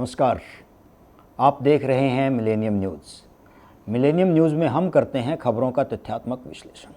नमस्कार, आप देख रहे हैं मिलेनियम न्यूज़। मिलेनियम न्यूज़ में हम करते हैं खबरों का तथ्यात्मक विश्लेषण।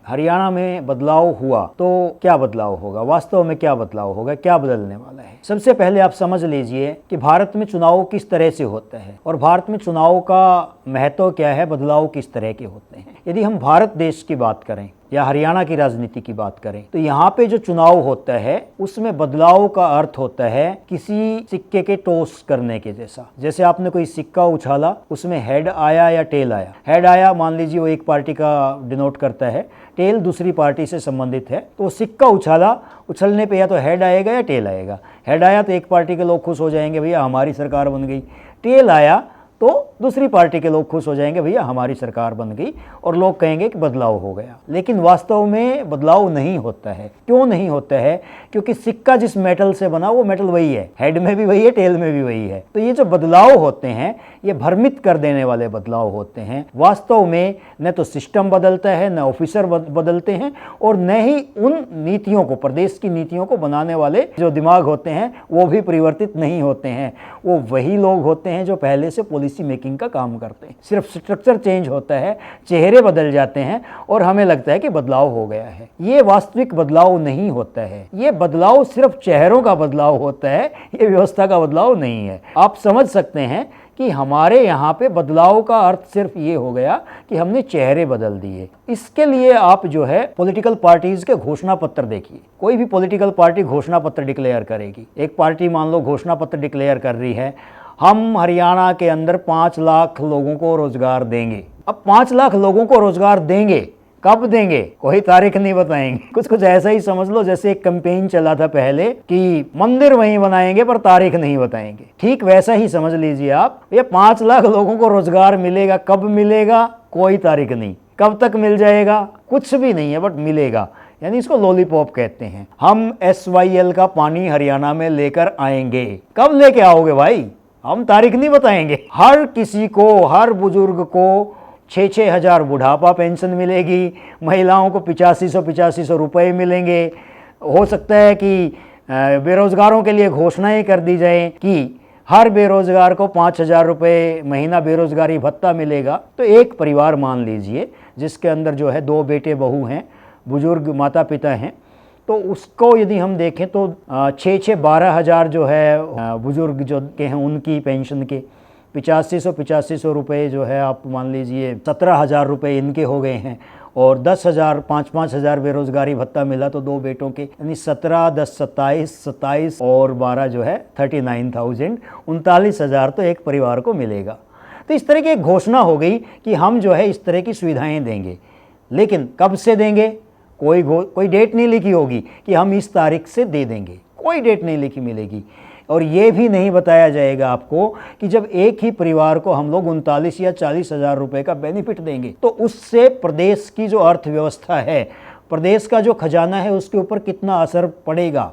हरियाणा में बदलाव हुआ तो क्या बदलाव होगा, वास्तव में क्या बदलाव होगा, क्या बदलने वाला है। सबसे पहले आप समझ लीजिए कि भारत में चुनाव किस तरह से होता है और भारत में चुनाव का महत्व क्या है, बदलाव किस तरह के होते हैं। यदि हम भारत देश की बात करें या हरियाणा की राजनीति की बात करें तो यहाँ पे जो चुनाव होता है उसमें बदलाव का अर्थ होता है किसी सिक्के के टॉस करने के जैसा। जैसे आपने कोई सिक्का उछाला, उसमें हेड आया या टेल आया। हेड आया मान लीजिए वो एक पार्टी का डिनोट करता है, टेल दूसरी पार्टी से संबंधित है, तो सिक्का उछाला, उछलने पे या तो हेड आएगा या टेल आएगा। हेड आया तो एक पार्टी के लोग खुश हो जाएंगे, भैया हमारी सरकार बन गई। टेल आया तो दूसरी पार्टी के लोग खुश हो जाएंगे, भैया हमारी सरकार बन गई, और लोग कहेंगे कि बदलाव हो गया। लेकिन वास्तव में बदलाव नहीं होता है। क्यों नहीं होता है? क्योंकि सिक्का जिस मेटल से बना वो मेटल वही है, हेड में भी वही है, टेल में भी वही है। तो ये जो बदलाव होते हैं ये भ्रमित कर देने वाले बदलाव होते हैं। वास्तव में न तो सिस्टम बदलता है, न ऑफिसर बदलते हैं, और न ही उन नीतियों को, प्रदेश की नीतियों को बनाने वाले जो दिमाग होते हैं वो भी परिवर्तित नहीं होते हैं। वो वही लोग होते हैं जो पहले से पॉलिसी मेकिंग का काम करते हैं। सिर्फ स्ट्रक्चर चेंज होता है, चेहरे बदल जाते हैं और हमें लगता है कि बदलाव हो गया है। ये वास्तविक बदलाव नहीं होता है। ये बदलाव सिर्फ चेहरों का बदलाव होता है, ये व्यवस्था का बदलाव नहीं है। आप समझ सकते हैं कि हमारे यहाँ पे बदलाव का अर्थ सिर्फ ये हो गया कि हमने चेहरे बदल दिए। इसके लिए आप जो है पॉलिटिकल पार्टीज के घोषणा पत्र देखिए। कोई भी पॉलिटिकल पार्टी घोषणा पत्र डिक्लेयर करेगी। एक पार्टी मान लो घोषणा पत्र डिक्लेयर कर रही है, हम हरियाणा के अंदर 5 लाख लोगों को रोजगार देंगे। अब 5 लाख लोगों को रोजगार देंगे, कब देंगे कोई तारीख नहीं बताएंगे। कुछ ऐसा ही समझ लो जैसे एक कैंपेन चला था पहले कि मंदिर वहीं बनाएंगे पर तारीख नहीं बताएंगे। ठीक वैसा ही समझ लीजिए आप, ये 5 लाख लोगों को रोजगार मिलेगा, कब मिलेगा कोई तारीख नहीं, कब तक मिल जाएगा कुछ भी नहीं है, बट मिलेगा। यानी इसको लॉलीपॉप कहते हैं। हम SYL का पानी हरियाणा में लेकर आएंगे। कब लेके आओगे भाई, हम तारीख नहीं बताएंगे। हर किसी को, हर बुजुर्ग को 6-6 हज़ार बुढ़ापा पेंशन मिलेगी, महिलाओं को 8500 रुपये मिलेंगे। हो सकता है कि बेरोजगारों के लिए घोषणाएं कर दी जाए कि हर बेरोजगार को 5000 रुपये महीना बेरोजगारी भत्ता मिलेगा। तो एक परिवार मान लीजिए जिसके अंदर जो है 2 बेटे बहू हैं, बुजुर्ग माता पिता हैं, तो उसको यदि हम देखें तो 6-12 हज़ार जो है बुजुर्ग जो के हैं उनकी पेंशन के 8500 रुपये जो है आप मान लीजिए 17,000 रुपये इनके हो गए हैं, और 10,000 5-5 हज़ार बेरोजगारी भत्ता मिला तो 2 बेटों के, यानी 17, 10, 27 और 12 जो है 39,000, 39,000 तो एक परिवार को मिलेगा। तो इस तरह की एक घोषणा हो गई कि हम जो है इस तरह की सुविधाएं देंगे। लेकिन कब से देंगे कोई डेट नहीं लिखी होगी कि हम इस तारीख से दे देंगे, कोई डेट नहीं लिखी मिलेगी। और ये भी नहीं बताया जाएगा आपको कि जब एक ही परिवार को हम लोग 39 या 40 हज़ार रुपये का बेनिफिट देंगे तो उससे प्रदेश की जो अर्थव्यवस्था है, प्रदेश का जो खजाना है, उसके ऊपर कितना असर पड़ेगा।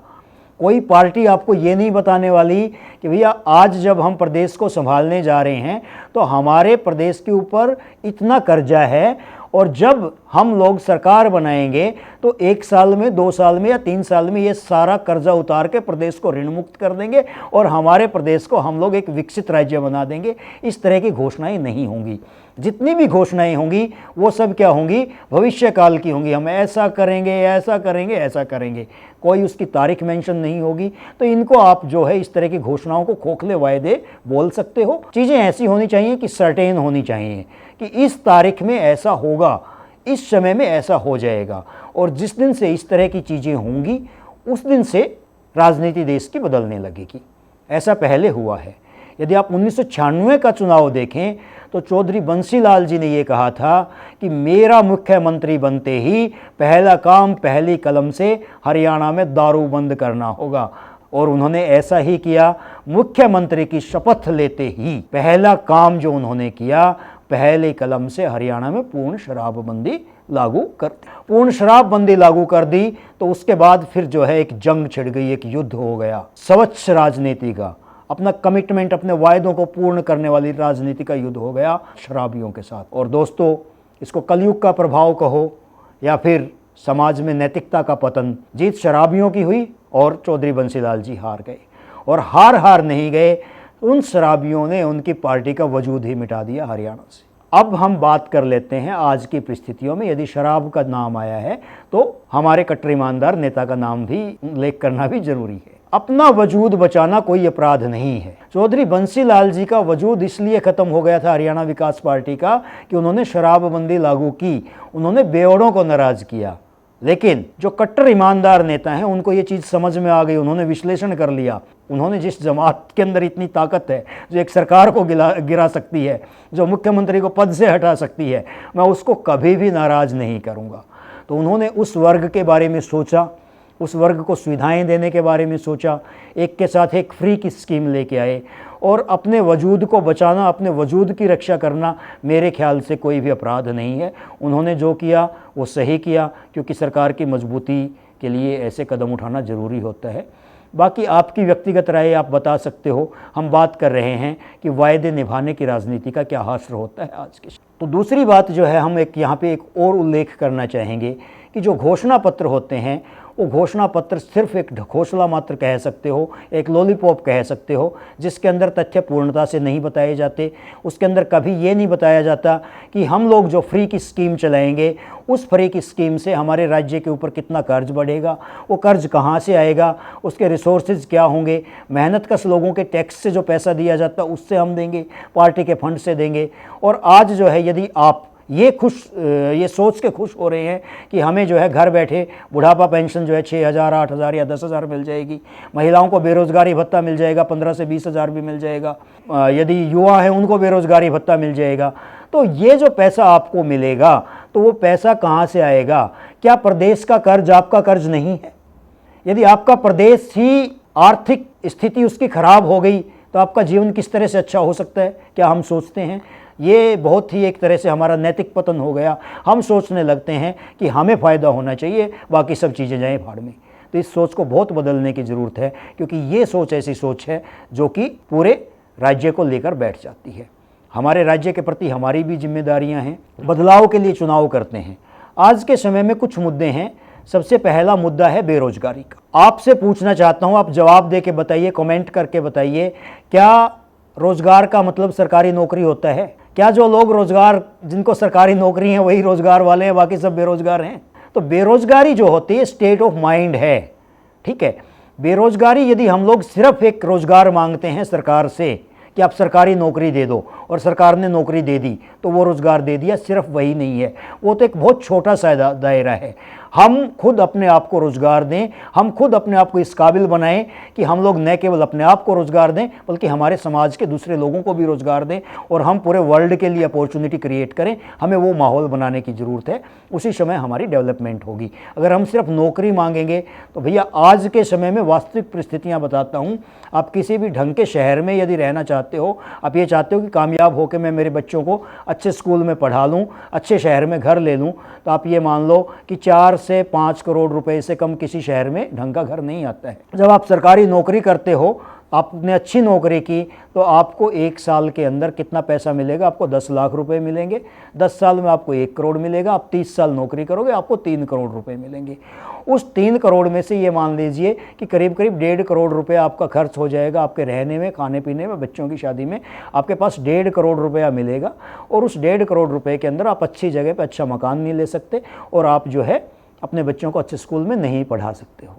कोई पार्टी आपको ये नहीं बताने वाली कि भैया आज जब हम प्रदेश को संभालने जा रहे हैं तो हमारे प्रदेश के ऊपर इतना कर्जा है, और जब हम लोग सरकार बनाएंगे तो 1 साल में, 2 साल में या 3 साल में ये सारा कर्जा उतार के प्रदेश को ऋण मुक्त कर देंगे और हमारे प्रदेश को हम लोग एक विकसित राज्य बना देंगे। इस तरह की घोषणाएं नहीं होंगी। जितनी भी घोषणाएं होंगी वो सब क्या होंगी, भविष्य काल की होंगी। हम ऐसा करेंगे, ऐसा करेंगे, ऐसा करेंगे, कोई उसकी तारीख मेंशन नहीं होगी। तो इनको आप जो है इस तरह की घोषणाओं को खोखले वायदे बोल सकते हो। चीज़ें ऐसी होनी चाहिए कि सर्टेन होनी चाहिए कि इस तारीख में ऐसा होगा, इस समय में ऐसा हो जाएगा, और जिस दिन से इस तरह की चीज़ें होंगी उस दिन से राजनीति देश की बदलने लगेगी। ऐसा पहले हुआ है। यदि आप 1996 का चुनाव देखें तो चौधरी बंसीलाल जी ने ये कहा था कि मेरा मुख्यमंत्री बनते ही पहला काम, पहली कलम से हरियाणा में दारू बंद करना होगा, और उन्होंने ऐसा ही किया। मुख्यमंत्री की शपथ लेते ही पहला काम जो उन्होंने किया, पहले कलम से हरियाणा में पूर्ण शराबबंदी लागू कर दी। तो उसके बाद फिर जो है एक जंग छिड़ गई, एक युद्ध हो गया स्वच्छ राजनीति का। अपना कमिटमेंट, अपने वायदों को पूर्ण करने वाली राजनीति का युद्ध हो गया शराबियों के साथ। और दोस्तों, इसको कलयुग का प्रभाव कहो या फिर समाज में नैतिकता का पतन, जीत शराबियों की हुई और चौधरी बंसीलाल जी हार गए। और हार नहीं गए, उन शराबियों ने उनकी पार्टी का वजूद ही मिटा दिया हरियाणा से। अब हम बात कर लेते हैं आज की परिस्थितियों में यदि शराब का नाम आया है तो हमारे कट्टर ईमानदार नेता का नाम भी उल्लेख करना भी जरूरी है। अपना वजूद बचाना कोई अपराध नहीं है। चौधरी बंसी लाल जी का वजूद इसलिए खत्म हो गया था हरियाणा विकास पार्टी का कि उन्होंने शराबबंदी लागू की, उन्होंने बेवड़ों को नाराज किया। लेकिन जो कट्टर ईमानदार नेता हैं उनको ये चीज़ समझ में आ गई, उन्होंने विश्लेषण कर लिया, उन्होंने जिस जमात के अंदर इतनी ताकत है जो एक सरकार को गिरा सकती है, जो मुख्यमंत्री को पद से हटा सकती है, मैं उसको कभी भी नाराज़ नहीं करूँगा। तो उन्होंने उस वर्ग के बारे में सोचा, उस वर्ग को सुविधाएं देने के बारे में सोचा, एक के साथ एक फ्री की स्कीम लेके आए। और अपने वजूद को बचाना, अपने वजूद की रक्षा करना मेरे ख्याल से कोई भी अपराध नहीं है। उन्होंने जो किया वो सही किया, क्योंकि सरकार की मजबूती के लिए ऐसे कदम उठाना ज़रूरी होता है। बाकी आपकी व्यक्तिगत राय आप बता सकते हो। हम बात कर रहे हैं कि वायदे निभाने की राजनीति का क्या हासिल होता है आज के। तो दूसरी बात जो है, हम एक यहाँ पे एक और उल्लेख करना चाहेंगे कि जो घोषणा पत्र होते हैं वो घोषणा पत्र सिर्फ एक ढकोसला मात्र कह सकते हो, एक लॉलीपॉप कह सकते हो, जिसके अंदर तथ्य पूर्णता से नहीं बताए जाते। उसके अंदर कभी ये नहीं बताया जाता कि हम लोग जो फ्री की स्कीम चलाएंगे उस फ्री की स्कीम से हमारे राज्य के ऊपर कितना कर्ज बढ़ेगा, वो कर्ज कहाँ से आएगा, उसके रिसोर्सेज क्या होंगे, मेहनत कश लोगों के टैक्स से जो पैसा दिया जाता है उससे हम देंगे, पार्टी के फंड से देंगे। और आज जो है यदि आप ये सोच के खुश हो रहे हैं कि हमें जो है घर बैठे बुढ़ापा पेंशन जो है 6,000, 8,000 या 10,000 मिल जाएगी, महिलाओं को बेरोज़गारी भत्ता मिल जाएगा, 15 से 20,000 भी मिल जाएगा, यदि युवा हैं उनको बेरोज़गारी भत्ता मिल जाएगा, तो ये जो पैसा आपको मिलेगा तो वो पैसा कहाँ से आएगा? क्या प्रदेश का कर्ज आपका कर्ज नहीं है? यदि आपका प्रदेश ही आर्थिक स्थिति उसकी खराब हो गई तो आपका जीवन किस तरह से अच्छा हो सकता है? क्या हम सोचते हैं? ये बहुत ही एक तरह से हमारा नैतिक पतन हो गया। हम सोचने लगते हैं कि हमें फ़ायदा होना चाहिए, बाकी सब चीज़ें जाएँ भाड़ में। तो इस सोच को बहुत बदलने की ज़रूरत है, क्योंकि ये सोच ऐसी सोच है जो कि पूरे राज्य को लेकर बैठ जाती है। हमारे राज्य के प्रति हमारी भी जिम्मेदारियां हैं, बदलाव के लिए चुनाव करते हैं। आज के समय में कुछ मुद्दे हैं। सबसे पहला मुद्दा है बेरोजगारी का। आपसे पूछना चाहता हूं, आप जवाब दे के बताइए, कमेंट करके बताइए, क्या रोजगार का मतलब सरकारी नौकरी होता है? क्या जो लोग रोजगार, जिनको सरकारी नौकरी है वही रोजगार वाले हैं, बाकी सब बेरोजगार हैं? तो बेरोजगारी जो होती है स्टेट ऑफ माइंड है, ठीक है। बेरोजगारी, यदि हम लोग सिर्फ एक रोजगार मांगते हैं सरकार से कि आप सरकारी नौकरी दे दो और सरकार ने नौकरी दे दी तो वो रोज़गार दे दिया, सिर्फ वही नहीं है, वो तो एक बहुत छोटा सा दायरा है। हम खुद अपने आप को रोज़गार दें, हम खुद अपने आप को इस काबिल बनाएं कि हम लोग न केवल अपने आप को रोज़गार दें बल्कि हमारे समाज के दूसरे लोगों को भी रोज़गार दें, और हम पूरे वर्ल्ड के लिए अपॉर्चुनिटी क्रिएट करें। हमें वो माहौल बनाने की ज़रूरत है, उसी समय हमारी डेवलपमेंट होगी। अगर हम सिर्फ नौकरी मांगेंगे तो भैया, आज के समय में वास्तविक परिस्थितियाँ बताता हूँ। आप किसी भी ढंग के शहर में यदि रहना चाहते हो, आप ये चाहते हो कि कामयाब होकर मैं मेरे बच्चों को अच्छे स्कूल में पढ़ा लूँ, अच्छे शहर में घर ले लूँ, तो आप ये मान लो कि 4 से 5 करोड़ रुपए से कम किसी शहर में ढंग का घर नहीं आता है। जब आप सरकारी नौकरी करते हो, आपने अच्छी नौकरी की, तो आपको 1 साल के अंदर कितना पैसा मिलेगा? आपको 10 लाख रुपए मिलेंगे। 10 साल में आपको 1 करोड़ मिलेगा। आप 30 साल नौकरी करोगे, आपको 3 करोड़ रुपए मिलेंगे। उस 3 करोड़ में से ये मान लीजिए कि करीब करीब 1.5 करोड़ रुपए आपका खर्च हो जाएगा, आपके रहने में, खाने पीने में, बच्चों की शादी में। आपके पास 1.5 करोड़ रुपया मिलेगा, और उस 1.5 करोड़ रुपए के अंदर आप अच्छी जगह पर अच्छा मकान नहीं ले सकते, और आप जो है अपने बच्चों को अच्छे स्कूल में नहीं पढ़ा सकते हो।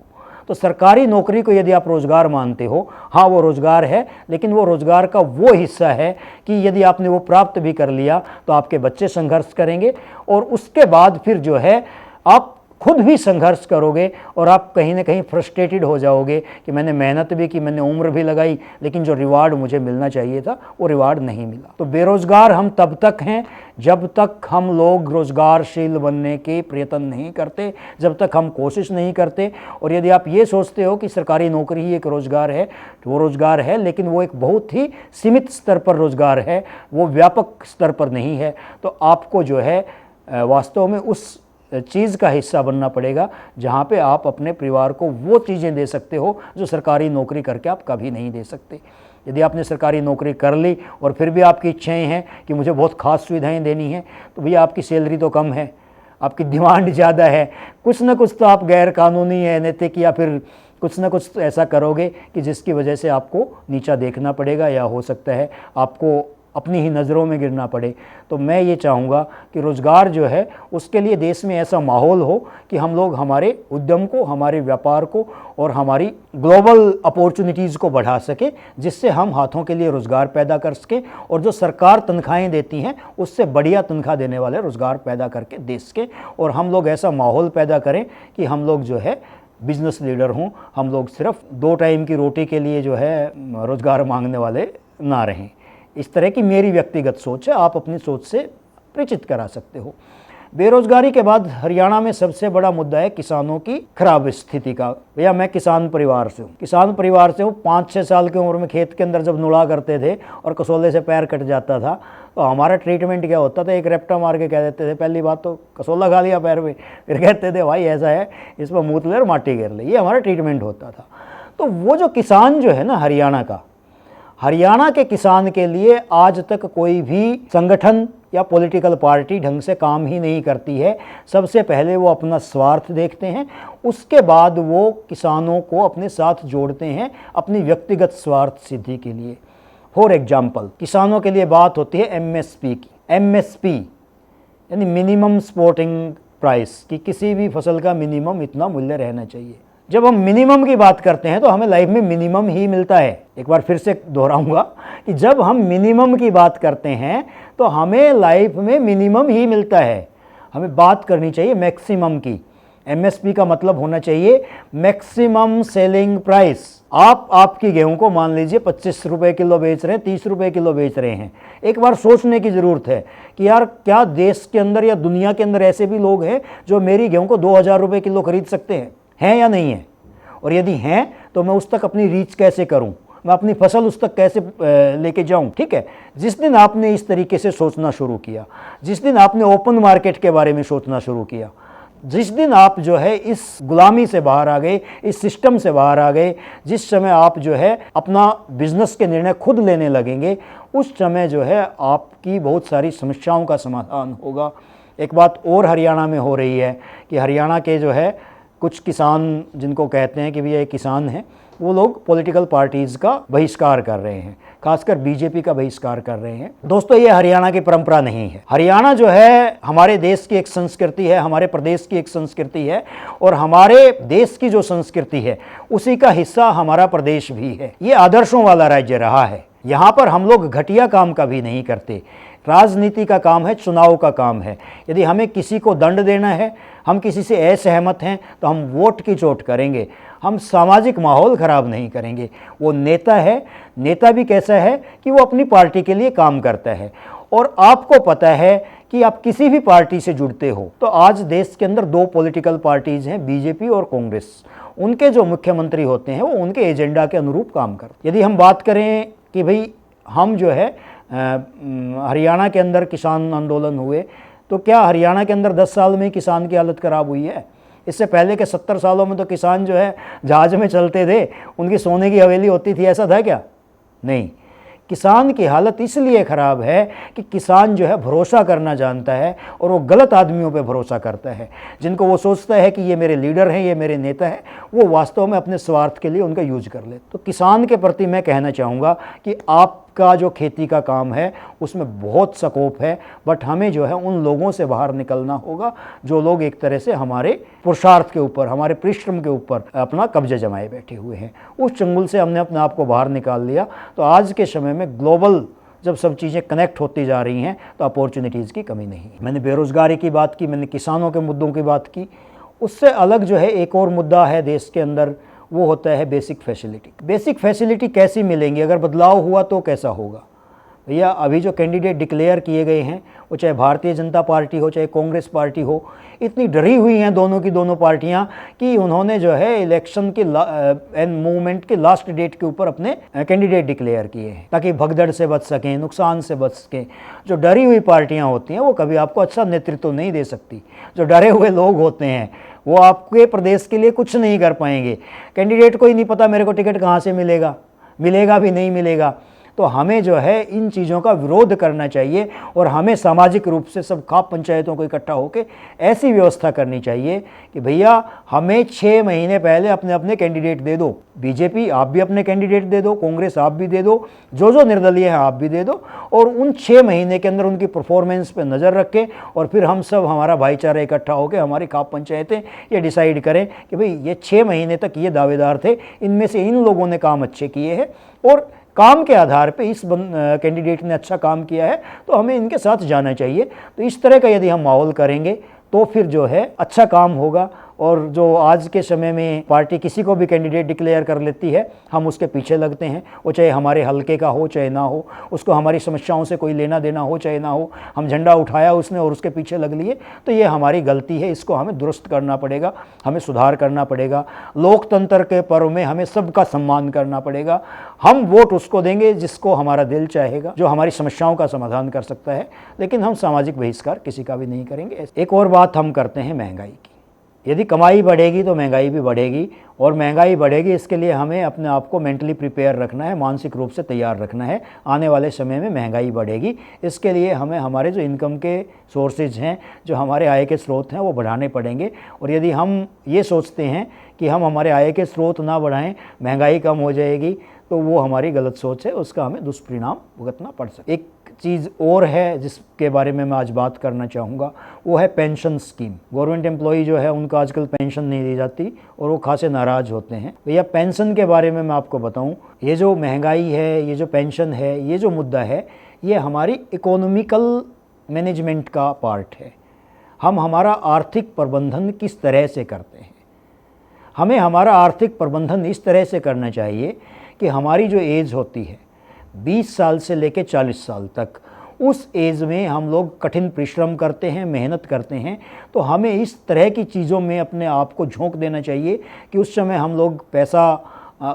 तो सरकारी नौकरी को यदि आप रोज़गार मानते हो, हाँ वो रोज़गार है, लेकिन वो रोज़गार का वो हिस्सा है कि यदि आपने वो प्राप्त भी कर लिया तो आपके बच्चे संघर्ष करेंगे, और उसके बाद फिर जो है आप खुद भी संघर्ष करोगे, और आप कहीं ना कहीं फ्रस्ट्रेटेड हो जाओगे कि मैंने मेहनत भी की, मैंने उम्र भी लगाई, लेकिन जो रिवार्ड मुझे मिलना चाहिए था वो रिवार्ड नहीं मिला। तो बेरोज़गार हम तब तक हैं जब तक हम लोग रोज़गारशील बनने के प्रयत्न नहीं करते, जब तक हम कोशिश नहीं करते। और यदि आप ये सोचते हो कि सरकारी नौकरी ही एक रोज़गार है, तो वो रोज़गार है, लेकिन वो एक बहुत ही सीमित स्तर पर रोज़गार है, वो व्यापक स्तर पर नहीं है। तो आपको जो है वास्तव में उस चीज़ का हिस्सा बनना पड़ेगा जहाँ पे आप अपने परिवार को वो चीज़ें दे सकते हो जो सरकारी नौकरी करके आप कभी नहीं दे सकते। यदि आपने सरकारी नौकरी कर ली और फिर भी आपकी इच्छाएं हैं कि मुझे बहुत ख़ास सुविधाएं देनी हैं, तो भैया आपकी सैलरी तो कम है, आपकी डिमांड ज़्यादा है, कुछ ना कुछ तो आप गैर कानूनी है, नैतिक या फिर कुछ ना कुछ तो ऐसा करोगे कि जिसकी वजह से आपको नीचा देखना पड़ेगा या हो सकता है आपको अपनी ही नज़रों में गिरना पड़े। तो मैं ये चाहूँगा कि रोज़गार जो है उसके लिए देश में ऐसा माहौल हो कि हम लोग हमारे उद्यम को, हमारे व्यापार को और हमारी ग्लोबल अपॉर्चुनिटीज़ को बढ़ा सके, जिससे हम हाथों के लिए रोज़गार पैदा कर सकें और जो सरकार तनख्वाहें देती हैं उससे बढ़िया तनख्वाह देने वाले रोज़गार पैदा करके दे सकें। और हम लोग ऐसा माहौल पैदा करें कि हम लोग जो है बिजनेस लीडर हों, हम लोग सिर्फ 2 टाइम की रोटी के लिए जो है रोज़गार मांगने वाले ना रहें। इस तरह की मेरी व्यक्तिगत सोच है, आप अपनी सोच से परिचित करा सकते हो। बेरोजगारी के बाद हरियाणा में सबसे बड़ा मुद्दा है किसानों की खराब स्थिति का। भैया मैं किसान परिवार से हूँ, 5-6 साल की उम्र में खेत के अंदर जब नुड़ा करते थे और कसौले से पैर कट जाता था तो हमारा ट्रीटमेंट क्या होता था, एक रेप्टा मार के कह देते थे, पहली बात तो कसौला खा लिया पैर में, फिर कहते थे भाई ऐसा है इस पर मूत ले और माटी घेर ले, ये हमारा ट्रीटमेंट होता था। तो वो जो किसान जो है ना हरियाणा के किसान के लिए आज तक कोई भी संगठन या पॉलिटिकल पार्टी ढंग से काम ही नहीं करती है। सबसे पहले वो अपना स्वार्थ देखते हैं, उसके बाद वो किसानों को अपने साथ जोड़ते हैं अपनी व्यक्तिगत स्वार्थ सिद्धि के लिए। फॉर एग्जाम्पल, किसानों के लिए बात होती है एमएसपी की। एमएसपी यानी मिनिमम सपोर्टिंग प्राइस, कि किसी भी फसल का मिनिमम इतना मूल्य रहना चाहिए। जब हम मिनिमम की बात करते हैं तो हमें लाइफ में मिनिमम ही मिलता है। एक बार फिर से दोहराऊंगा कि जब हम मिनिमम की बात करते हैं तो हमें लाइफ में मिनिमम ही मिलता है। हमें बात करनी चाहिए मैक्सिमम की। एमएसपी का मतलब होना चाहिए मैक्सिमम सेलिंग प्राइस। आप आपकी गेहूं को मान लीजिए 25 रुपये किलो बेच रहे हैं, 30 रुपये किलो बेच रहे हैं। एक बार सोचने की ज़रूरत है कि यार क्या देश के अंदर या दुनिया के अंदर ऐसे भी लोग हैं जो मेरी गेहूं को 2000 रुपये किलो खरीद सकते हैं या नहीं है? और यदि हैं तो मैं उस तक अपनी रीच कैसे करूं, मैं अपनी फसल उस तक कैसे लेके जाऊं? ठीक है, जिस दिन आपने इस तरीके से सोचना शुरू किया, जिस दिन आपने ओपन मार्केट के बारे में सोचना शुरू किया, जिस दिन आप जो है इस गुलामी से बाहर आ गए, इस सिस्टम से बाहर आ गए, जिस समय आप जो है अपना बिजनेस के निर्णय खुद लेने लगेंगे, उस समय जो है आपकी बहुत सारी समस्याओं का समाधान होगा। एक बात और हरियाणा में हो रही है कि हरियाणा के जो है कुछ किसान, जिनको कहते हैं कि भैया ये किसान हैं, वो लोग पॉलिटिकल पार्टीज़ का बहिष्कार कर रहे हैं, खासकर बीजेपी का बहिष्कार कर रहे हैं। दोस्तों, ये हरियाणा की परंपरा नहीं है। हरियाणा जो है हमारे देश की एक संस्कृति है, हमारे प्रदेश की एक संस्कृति है, और हमारे देश की जो संस्कृति है उसी का हिस्सा हमारा प्रदेश भी है। ये आदर्शों वाला राज्य रहा है। यहाँ पर हम लोग घटिया काम कभी नहीं करते। राजनीति का काम है, चुनाव का काम है। यदि हमें किसी को दंड देना है, हम किसी से असहमत हैं, तो हम वोट की चोट करेंगे, हम सामाजिक माहौल ख़राब नहीं करेंगे। वो नेता है, नेता भी कैसा है कि वो अपनी पार्टी के लिए काम करता है। और आपको पता है कि आप किसी भी पार्टी से जुड़ते हो तो आज देश के अंदर 2 पॉलिटिकल पार्टीज़ हैं, बीजेपी और कांग्रेस। उनके जो मुख्यमंत्री होते हैं वो उनके एजेंडा के अनुरूप काम करते हैं। यदि हम बात करें कि भाई हम जो है हरियाणा के अंदर किसान आंदोलन हुए, तो क्या हरियाणा के अंदर 10 साल में किसान की हालत ख़राब हुई है? इससे पहले के 70 सालों में तो किसान जो है जहाज में चलते थे, उनकी सोने की हवेली होती थी, ऐसा था क्या? नहीं। किसान की हालत इसलिए ख़राब है कि किसान जो है भरोसा करना जानता है और वो गलत आदमियों पे भरोसा करता है, जिनको वो सोचता है कि ये मेरे लीडर हैं, ये मेरे नेता हैं, वो वास्तव में अपने स्वार्थ के लिए उनका यूज कर ले। तो किसान के प्रति मैं कहना चाहूँगा कि आपका जो खेती का काम है उसमें बहुत स्कोप है, बट हमें जो है उन लोगों से बाहर निकलना होगा जो लोग एक तरह से हमारे पुरुषार्थ के ऊपर, हमारे परिश्रम के ऊपर अपना कब्जा जमाए बैठे हुए हैं। उस चंगुल से हमने अपने आप को बाहर निकाल लिया। तो आज के समय में ग्लोबल जब सब चीज़ें कनेक्ट होती जा रही हैं तो अपॉर्चुनिटीज़ की कमी नहीं है। मैंने बेरोज़गारी की बात की, मैंने किसानों के मुद्दों की बात की। उससे अलग जो है एक और मुद्दा है देश के अंदर, वो होता है बेसिक फैसिलिटी। बेसिक फैसिलिटी कैसी मिलेंगी? अगर बदलाव हुआ तो कैसा होगा? भैया अभी जो कैंडिडेट डिक्लेयर किए गए हैं, वो चाहे भारतीय जनता पार्टी हो चाहे कांग्रेस पार्टी हो, इतनी डरी हुई हैं दोनों की दोनों पार्टियां कि उन्होंने जो है इलेक्शन के मूवमेंट के लास्ट डेट के ऊपर अपने कैंडिडेट डिक्लेयर किए हैं ताकि भगदड़ से बच सकें, नुकसान से बच सकें। जो डरी हुई पार्टियां होती हैं वो कभी आपको अच्छा नेतृत्व नहीं दे सकती। जो डरे हुए लोग होते हैं वो आपके प्रदेश के लिए कुछ नहीं कर पाएंगे। कैंडिडेट को ही नहीं पता मेरे को टिकट कहाँ से मिलेगा, मिलेगा भी नहीं मिलेगा। तो हमें जो है इन चीज़ों का विरोध करना चाहिए और हमें सामाजिक रूप से सब खाप पंचायतों को इकट्ठा होकर ऐसी व्यवस्था करनी चाहिए कि भैया हमें 6 महीने पहले अपने अपने कैंडिडेट दे दो। बीजेपी आप भी अपने कैंडिडेट दे दो, कांग्रेस आप भी दे दो, जो निर्दलीय हैं आप भी दे दो, और उन 6 महीने के अंदर उनकी परफॉर्मेंस पे नज़र रखें और फिर हम सब हमारा भाईचारा इकट्ठा होकर हमारी खाप पंचायतें ये डिसाइड करें कि भाई ये 6 महीने तक ये दावेदार थे, इनमें से इन लोगों ने काम अच्छे किए हैं और काम के आधार पे इस कैंडिडेट ने अच्छा काम किया है तो हमें इनके साथ जाना चाहिए। तो इस तरह का यदि हम माहौल करेंगे तो फिर जो है अच्छा काम होगा। और जो आज के समय में पार्टी किसी को भी कैंडिडेट डिक्लेयर कर लेती है, हम उसके पीछे लगते हैं, वो चाहे हमारे हलके का हो चाहे ना हो, उसको हमारी समस्याओं से कोई लेना देना हो चाहे ना हो, हम झंडा उठाया उसने और उसके पीछे लग लिए, तो ये हमारी गलती है। इसको हमें दुरुस्त करना पड़ेगा, हमें सुधार करना पड़ेगा। लोकतंत्र के पर्व में हमें सबका सम्मान करना पड़ेगा। हम वोट उसको देंगे जिसको हमारा दिल चाहेगा, जो हमारी समस्याओं का समाधान कर सकता है, लेकिन हम सामाजिक बहिष्कार किसी का भी नहीं करेंगे। एक और बात हम करते हैं महंगाई की। यदि कमाई बढ़ेगी तो महंगाई भी बढ़ेगी, और महंगाई बढ़ेगी इसके लिए हमें अपने आप को मेंटली प्रिपेयर रखना है, मानसिक रूप से तैयार रखना है। आने वाले समय में महंगाई बढ़ेगी, इसके लिए हमें हमारे जो इनकम के सोर्सेज हैं, जो हमारे आय के स्रोत हैं, वो बढ़ाने पड़ेंगे। और यदि हम ये सोचते हैं कि हम हमारे आय के स्रोत ना बढ़ाएं, महंगाई कम हो जाएगी, तो वो हमारी गलत सोच है, उसका हमें दुष्परिणाम भुगतना पड़ सकता है। एक चीज़ और है जिसके बारे में मैं आज बात करना चाहूँगा, वो है पेंशन स्कीम। गवर्नमेंट एम्प्लॉई जो है उनको आजकल पेंशन नहीं दी जाती और वो खासे नाराज़ होते हैं। भैया पेंशन के बारे में मैं आपको बताऊँ, ये जो महंगाई है, ये जो पेंशन है, ये जो मुद्दा है, ये हमारी इकोनॉमिकल मैनेजमेंट का पार्ट है। हम हमारा आर्थिक प्रबंधन किस तरह से करते हैं, हमें हमारा आर्थिक प्रबंधन इस तरह से करना चाहिए कि हमारी जो एज होती है 20 साल से लेकर 40 साल तक, उस एज में हम लोग कठिन परिश्रम करते हैं, मेहनत करते हैं, तो हमें इस तरह की चीज़ों में अपने आप को झोंक देना चाहिए कि उस समय हम लोग पैसा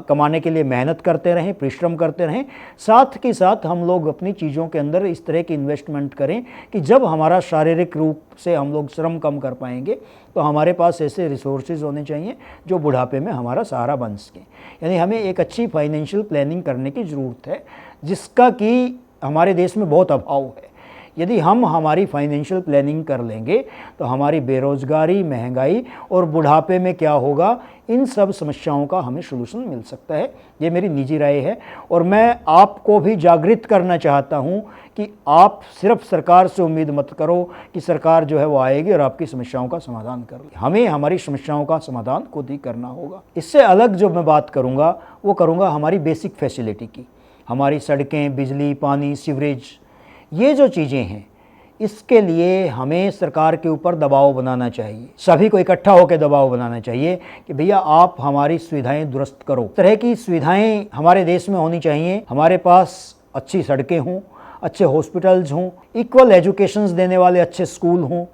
कमाने के लिए मेहनत करते रहें, परिश्रम करते रहें, साथ के साथ हम लोग अपनी चीज़ों के अंदर इस तरह की इन्वेस्टमेंट करें कि जब हमारा शारीरिक रूप से हम लोग श्रम कम कर पाएंगे तो हमारे पास ऐसे रिसोर्सेज होने चाहिए जो बुढ़ापे में हमारा सहारा बन सकें। यानी हमें एक अच्छी फाइनेंशियल प्लानिंग करने की ज़रूरत है, जिसका कि हमारे देश में बहुत अभाव है। यदि हम हमारी फाइनेंशियल प्लानिंग कर लेंगे तो हमारी बेरोज़गारी, महंगाई और बुढ़ापे में क्या होगा, इन सब समस्याओं का हमें सलूशन मिल सकता है। ये मेरी निजी राय है और मैं आपको भी जागृत करना चाहता हूँ कि आप सिर्फ सरकार से उम्मीद मत करो कि सरकार जो है वो आएगी और आपकी समस्याओं का समाधान कर ले। हमें हमारी समस्याओं का समाधान खुद ही करना होगा। इससे अलग जो मैं बात करूँगा वो करूँगा हमारी बेसिक फैसिलिटी की। हमारी सड़कें, बिजली, पानी, सीवरेज, ये जो चीज़ें हैं, इसके लिए हमें सरकार के ऊपर दबाव बनाना चाहिए। सभी को इकट्ठा होकर दबाव बनाना चाहिए कि भैया आप हमारी सुविधाएं दुरुस्त करो। इस तरह की सुविधाएं हमारे देश में होनी चाहिए। हमारे पास अच्छी सड़कें हों, अच्छे हॉस्पिटल्स हों, इक्वल एजुकेशंस देने वाले अच्छे स्कूल हों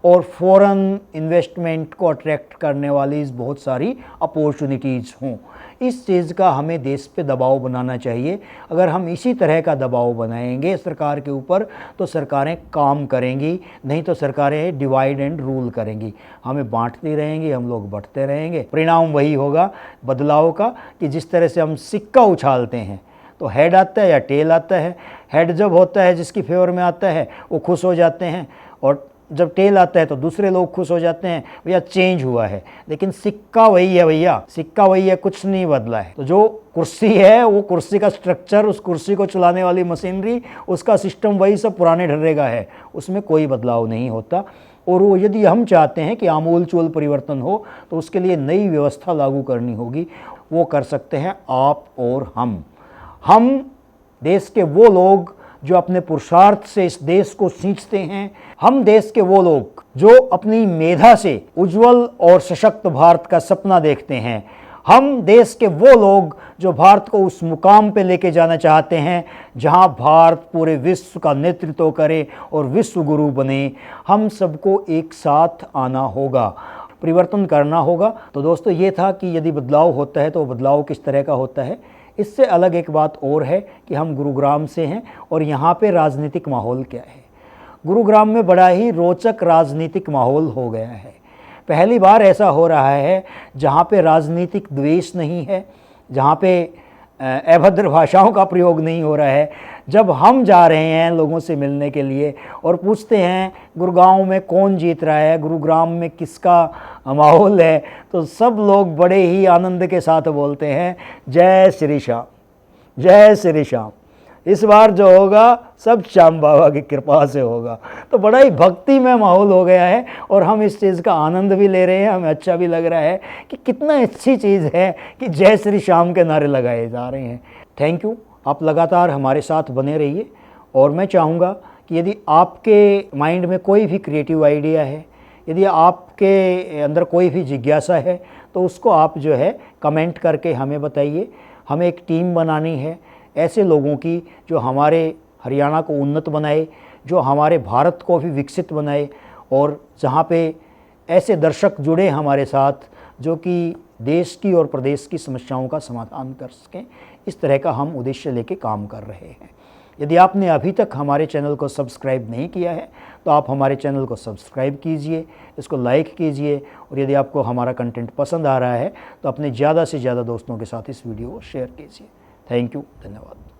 और फॉरेन इन्वेस्टमेंट को अट्रैक्ट करने वाली बहुत सारी अपॉर्चुनिटीज़ हों। इस चीज़ का हमें देश पे दबाव बनाना चाहिए। अगर हम इसी तरह का दबाव बनाएंगे सरकार के ऊपर तो सरकारें काम करेंगी, नहीं तो सरकारें डिवाइड एंड रूल करेंगी, हमें बांटती रहेंगी, हम लोग बढ़ते रहेंगे। परिणाम वही होगा बदलाव का कि जिस तरह से हम सिक्का उछालते हैं तो हेड आता है या टेल आता है। हेड जब होता है जिसकी फेवर में आता है वो खुश हो जाते हैं, और जब टेल आता है तो दूसरे लोग खुश हो जाते हैं, भैया चेंज हुआ है। लेकिन सिक्का वही है भैया, सिक्का वही है, कुछ नहीं बदला है। तो जो कुर्सी है, वो कुर्सी का स्ट्रक्चर, उस कुर्सी को चलाने वाली मशीनरी, उसका सिस्टम वही सब पुराने ढर्रे का है, उसमें कोई बदलाव नहीं होता। और वो यदि हम चाहते हैं कि आमूल चूल परिवर्तन हो तो उसके लिए नई व्यवस्था लागू करनी होगी। वो कर सकते हैं आप और हम देश के वो लोग जो अपने पुरुषार्थ से इस देश को सींचते हैं। हम देश के वो लोग जो अपनी मेधा से उज्जवल और सशक्त भारत का सपना देखते हैं। हम देश के वो लोग जो भारत को उस मुकाम पे लेके जाना चाहते हैं जहां भारत पूरे विश्व का नेतृत्व करे और विश्व गुरु बने। हम सबको एक साथ आना होगा, परिवर्तन करना होगा। तो दोस्तों, ये था कि यदि बदलाव होता है तो बदलाव किस तरह का होता है। इससे अलग एक बात और है कि हम गुरुग्राम से हैं और यहाँ पे राजनीतिक माहौल क्या है। गुरुग्राम में बड़ा ही रोचक राजनीतिक माहौल हो गया है। पहली बार ऐसा हो रहा है जहाँ पे राजनीतिक द्वेष नहीं है, जहाँ पे अभद्र भाषाओं का प्रयोग नहीं हो रहा है। जब हम जा रहे हैं लोगों से मिलने के लिए और पूछते हैं गुरुगांव में कौन जीत रहा है, गुरुग्राम में किसका माहौल है, तो सब लोग बड़े ही आनंद के साथ बोलते हैं जय श्री श्याम, जय श्री श्याम। इस बार जो होगा सब श्याम बाबा की कृपा से होगा। तो बड़ा ही भक्ति में माहौल हो गया है और हम इस चीज़ का आनंद भी ले रहे हैं। हमें अच्छा भी लग रहा है कि कितना अच्छी चीज़ है कि जय श्री श्याम के नारे लगाए जा रहे हैं। थैंक यू, आप लगातार हमारे साथ बने रहिए। और मैं चाहूँगा कि यदि आपके माइंड में कोई भी क्रिएटिव आइडिया है, यदि आपके अंदर कोई भी जिज्ञासा है, तो उसको आप जो है कमेंट करके हमें बताइए। हमें एक टीम बनानी है ऐसे लोगों की जो हमारे हरियाणा को उन्नत बनाए, जो हमारे भारत को भी विकसित बनाए, और जहाँ पे ऐसे दर्शक जुड़े हमारे साथ जो कि देश की और प्रदेश की समस्याओं का समाधान कर सकें। इस तरह का हम उद्देश्य लेके काम कर रहे हैं। यदि आपने अभी तक हमारे चैनल को सब्सक्राइब नहीं किया है तो आप हमारे चैनल को सब्सक्राइब कीजिए, इसको लाइक कीजिए, और यदि आपको हमारा कंटेंट पसंद आ रहा है तो अपने ज़्यादा से ज़्यादा दोस्तों के साथ इस वीडियो को शेयर कीजिए। थैंक यू, धन्यवाद।